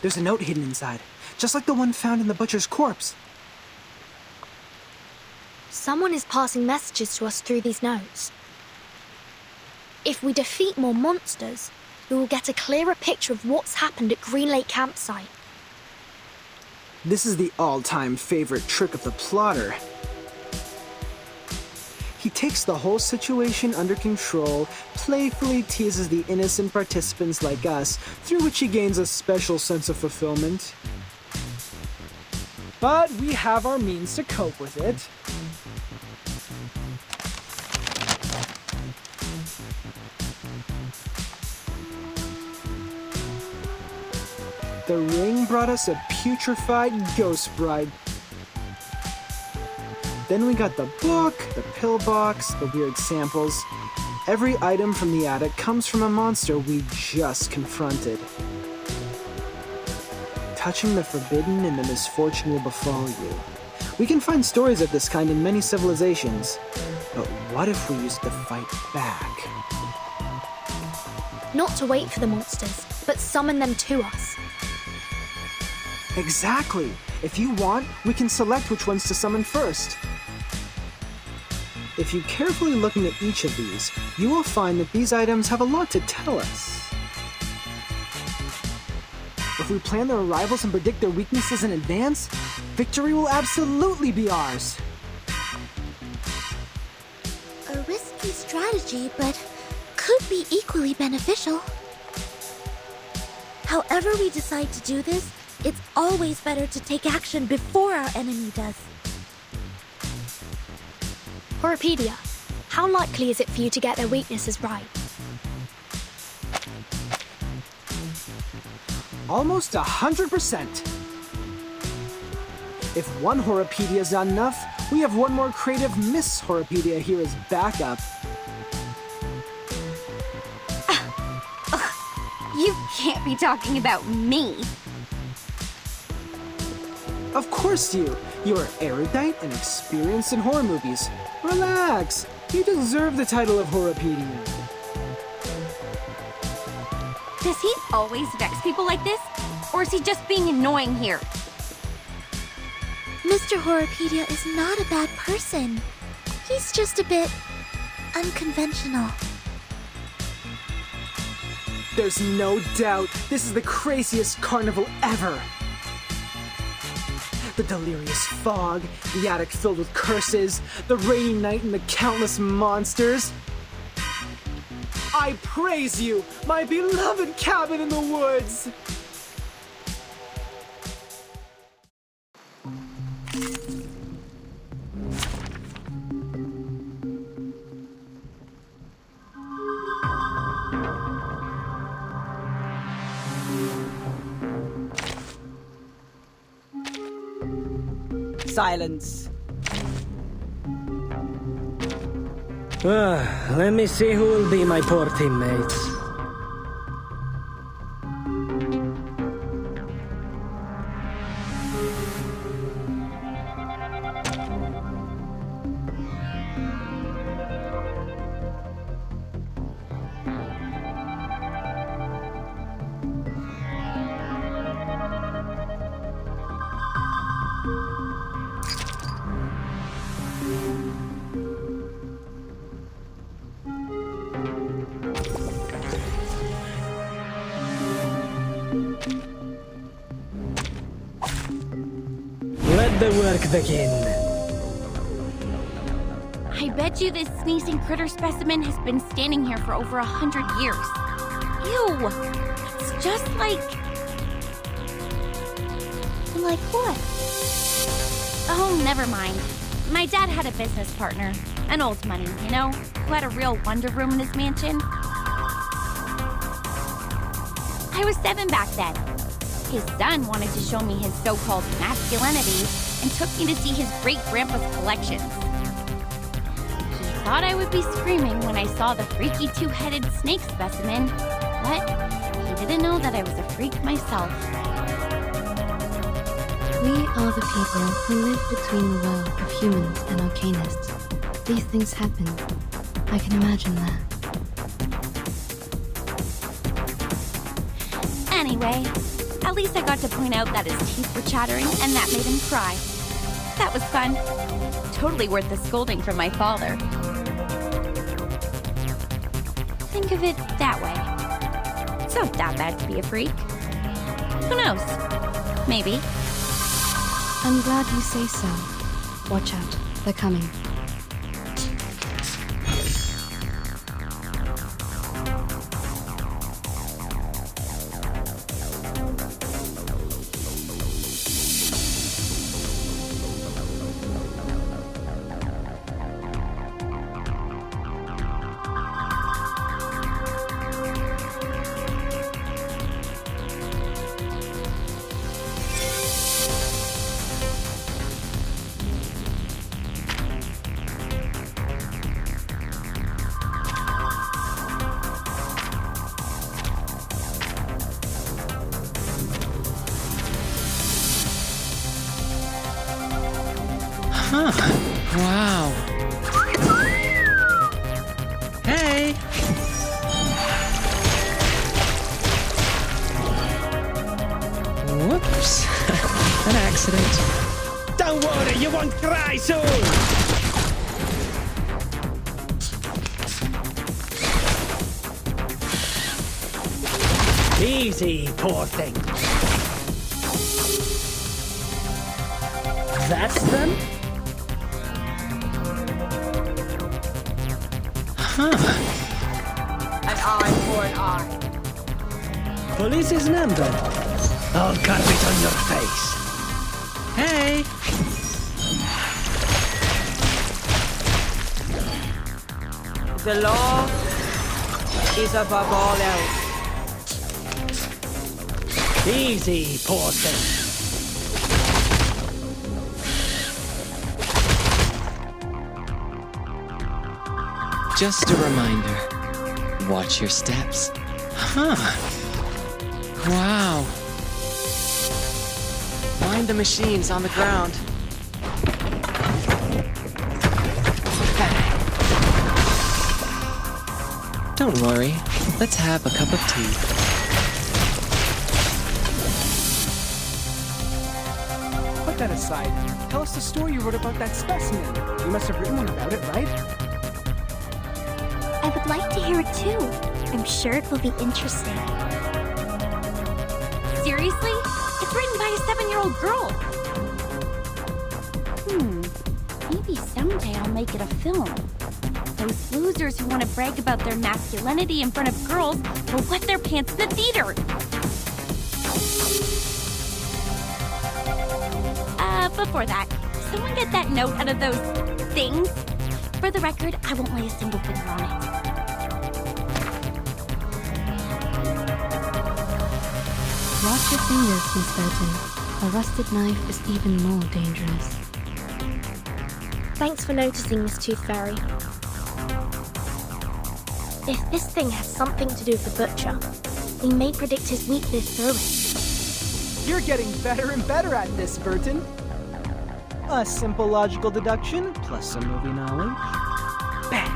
There's a note hidden inside, just like the one found in the butcher's corpse. Someone is passing messages to us through these notes. If we defeat more monsters, we will get a clearer picture of what's happened at Green Lake Campsite. This is the all-time favorite trick of the plotter. He takes the whole situation under control, playfully teases the innocent participants like us, through which he gains a special sense of fulfillment. But we have our means to cope with it. The ring brought us a putrefied ghost bride. Then we got the book, the pill box, the weird samples. Every item from the attic comes from a monster we just confronted. Touching the forbidden and the misfortune will befall you. We can find stories of this kind in many civilizations. But what if we used to fight back? Not to wait for the monsters, but summon them to us. Exactly! If you want, we can select which ones to summon first. If you carefully look into each of these, you will find that these items have a lot to tell us. If we plan their arrivals and predict their weaknesses in advance, victory will absolutely be ours. A risky strategy, but could be equally beneficial. However we decide to do this, it's always better to take action before our enemy does. Horopedia, how likely is it for you to get their weaknesses right? Almost 100%. If one Horopedia is not enough, we have one more creative Miss Horopedia here as backup. You can't be talking about me. Of course you! You are erudite and experienced in horror movies. Relax! You deserve the title of Horopedia. Does he always vex people like this? Or is he just being annoying here? Mr. Horopedia is not a bad person. He's just a bit unconventional. There's no doubt this is the craziest carnival ever. The delirious fog, the attic filled with curses, the rainy night and the countless monsters. I praise you, my beloved cabin in the woods! Silence. Let me see who will be my poor teammates. Let the work begin. I bet you this sneezing critter specimen has been standing here for over 100 years. Ew! It's just like... Like what? Oh, never mind. My dad had a business partner. An old money, you know? Who had a real wonder room in his mansion. I was 7 back then. His son wanted to show me his so-called masculinity and took me to see his great-grandpa's collections. He thought I would be screaming when I saw the freaky two-headed snake specimen, but he didn't know that I was a freak myself. We are the people who live between the world of humans and arcanists. These things happen. I can imagine that. Anyway, At least I got to point out that his teeth were chattering, and that made him cry. That was fun. Totally worth the scolding from my father. Think of it that way. It's not that bad to be a freak. Who knows? Maybe. I'm glad you say so. Watch out, they're coming. Huh. Wow. Hey! Whoops. An accident. Don't worry, you won't cry soon! Easy, poor thing. That's them? Huh. An eye for an eye. Police's number. I'll carve it on your face. Hey! The law is above all else. Easy, poor thing. Just a reminder. Watch your steps. Huh. Wow. Find the machines on the ground. Don't worry. Let's have a cup of tea. Put that aside. Tell us the story you wrote about that specimen. You must have written one about it, right? I would like to hear it too. I'm sure it will be interesting. Seriously? It's written by a 7-year-old girl. Maybe someday I'll make it a film. Those losers who want to brag about their masculinity in front of girls will wet their pants in the theater. Before that, someone get that note out of those things. For the record, I won't lay a single finger on it. Watch your fingers, Miss Burton. A rusted knife is even more dangerous. Thanks for noticing, Miss Tooth Fairy. If this thing has something to do with the butcher, we may predict his weakness through it. You're getting better and better at this, Burton. A simple logical deduction plus some movie knowledge. Bam!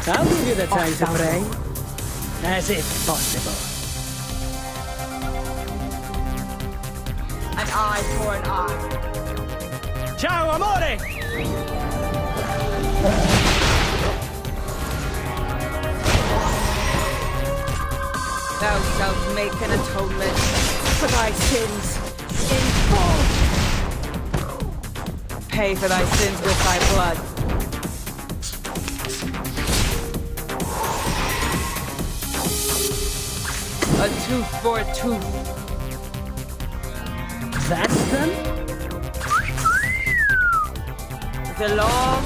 I'll give you the time to pray. As if possible. An eye for an eye. Ciao, amore! Thou shalt make an atonement for thy sins in full. Pay for thy sins with thy blood. A tooth for a tooth. That's them? The law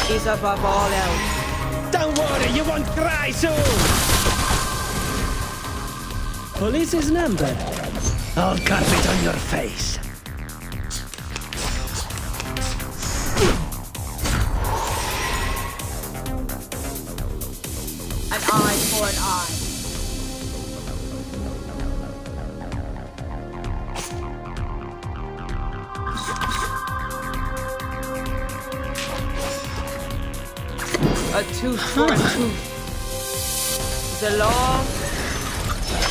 is above all else. Don't worry, you won't cry soon! Police's number. I'll carve it on your face. An eye for an eye. A tooth for a tooth. The law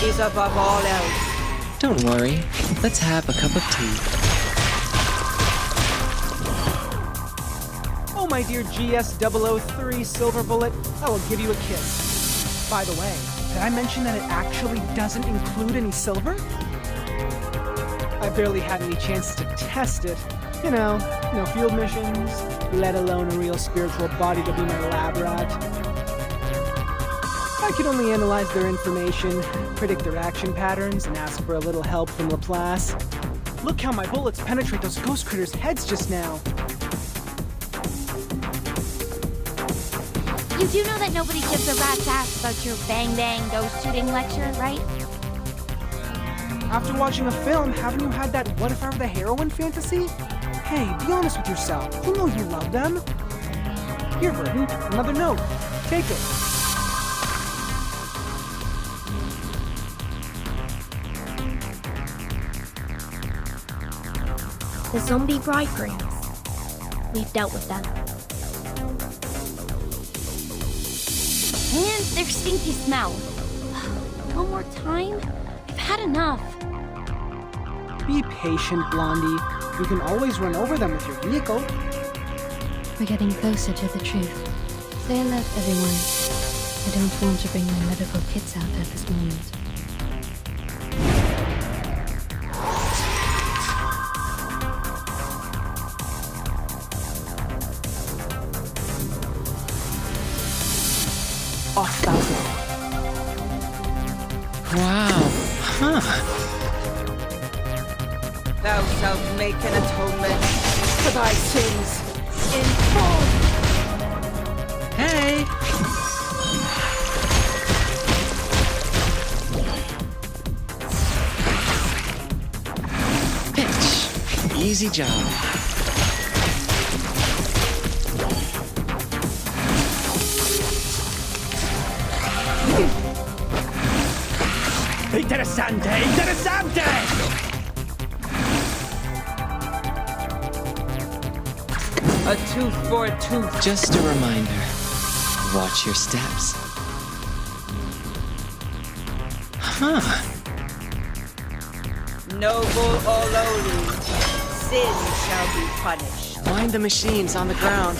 is above all else. Don't worry. Let's have a cup of tea. Oh, my dear GS003 Silver Bullet, I will give you a kiss. By the way, did I mention that it actually doesn't include any silver? I barely had any chances to test it. You know, no field missions, let alone a real spiritual body to be my lab rat. I could only analyze their information, predict their action patterns, and ask for a little help from Laplace. Look how my bullets penetrate those ghost critters' heads just now. You do know that nobody gives a rat's ass about your bang-bang ghost shooting lecture, right? After watching a film, haven't you had that what if I were the heroine fantasy? Hey, be honest with yourself. You know you love them. Here, Verdon, another note. Take it. The zombie bridegrooms. We've dealt with them. And their stinky smell. One more time? I've had enough. Be patient, Blondie. You can always run over them with your vehicle. We're getting closer to the truth. Say alert, everyone. I don't want to bring my medical kits out at this moment. Off thousand. Wow. Huh. Thou shalt make an atonement for thy sins in full. Hey! Pitch. Easy job. Interessante, interessante! A tooth for a tooth. Just a reminder. Watch your steps. Huh. Noble or lowly, sin shall be punished. Find the machines on the ground.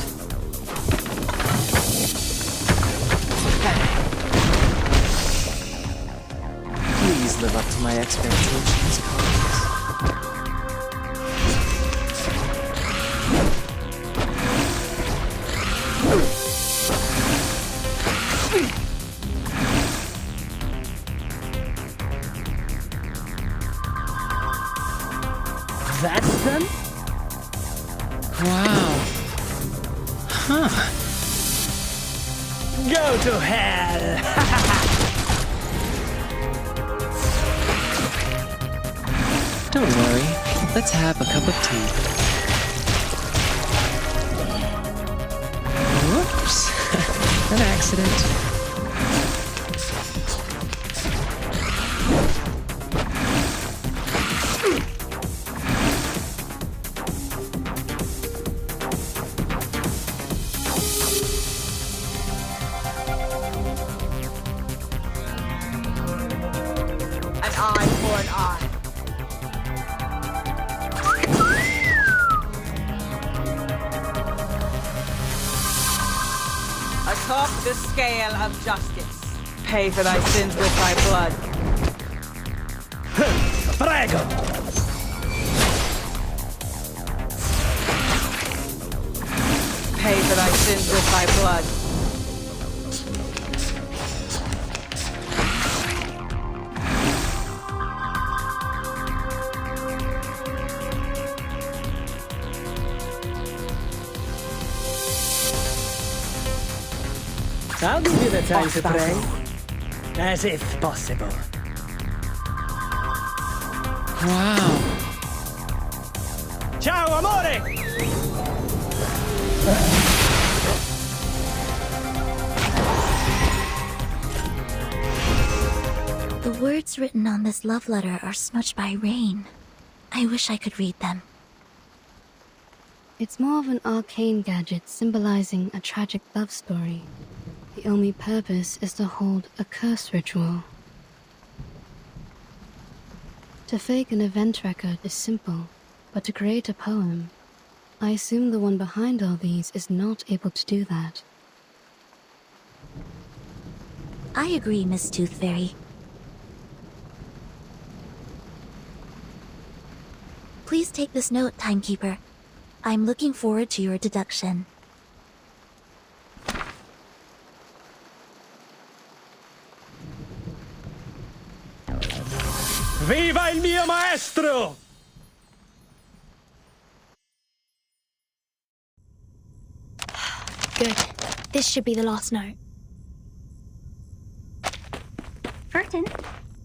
Please live up to my expectations, colleagues. That's them? Wow. Huh. Go to hell! Don't worry. Let's have a cup of tea. Whoops. An accident. An eye for an eye. Atop the scale of justice. Pay for thy sins with thy blood. Prego! Pay for thy sins with thy blood. I'll give you the time to pray. As if possible. Wow. Ciao, amore! The words written on this love letter are smudged by rain. I wish I could read them. It's more of an arcane gadget symbolizing a tragic love story. The only purpose is to hold a curse ritual. To fake an event record is simple, but to create a poem, I assume the one behind all these is not able to do that. I agree, Miss Tooth Fairy. Please take this note, Timekeeper. I'm looking forward to your deduction. Viva il mio maestro! Good. This should be the last note. Burton,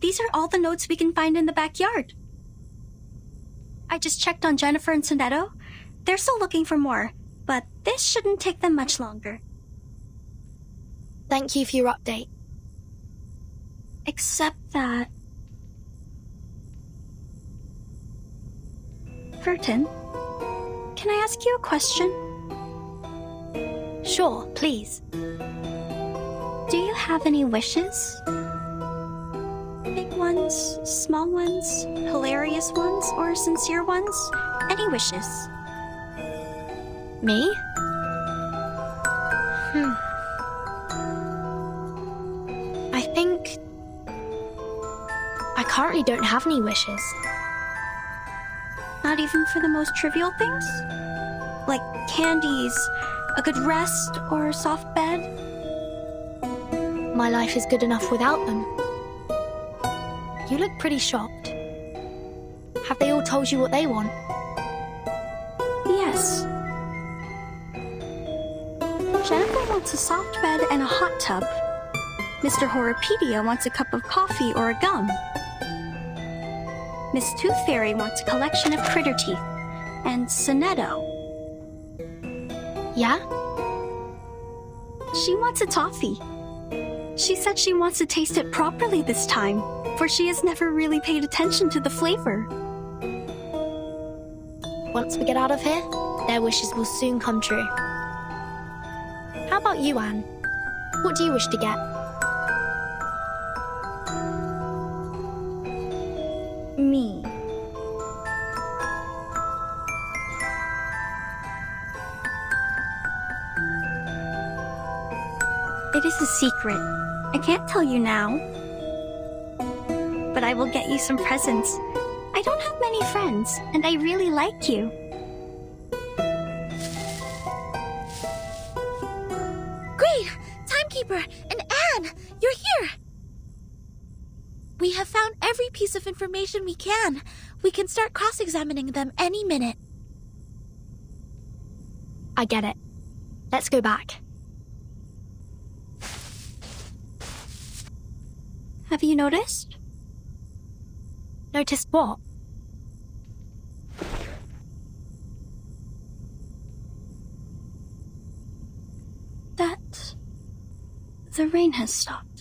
these are all the notes we can find in the backyard. I just checked on Jennifer and Sonetto. They're still looking for more, but this shouldn't take them much longer. Thank you for your update. Except that... Burton, can I ask you a question? Sure, please. Do you have any wishes? Big ones, small ones, hilarious ones, or sincere ones? Any wishes? Me? I think... I currently don't have any wishes. Not even for the most trivial things? Like candies, a good rest, or a soft bed? My life is good enough without them. You look pretty shocked. Have they all told you what they want? Yes. Jennifer wants a soft bed and a hot tub. Mr. Horopedia wants a cup of coffee or a gum. Miss Tooth Fairy wants a collection of critter teeth. And Sonetto, Yeah? she wants a toffee. She said she wants to taste it properly this time, for she has never really paid attention to the flavor. Once we get out of here, their wishes will soon come true. How about you, Anne? What do you wish to get? Me. It is a secret. I can't tell you now. But I will get you some presents. I don't have many friends, and I really like you. Great! Timekeeper and Anne, you're here! We have found every piece of information we can. We can start cross-examining them any minute. I get it. Let's go back. Have you noticed? Noticed what? That the rain has stopped.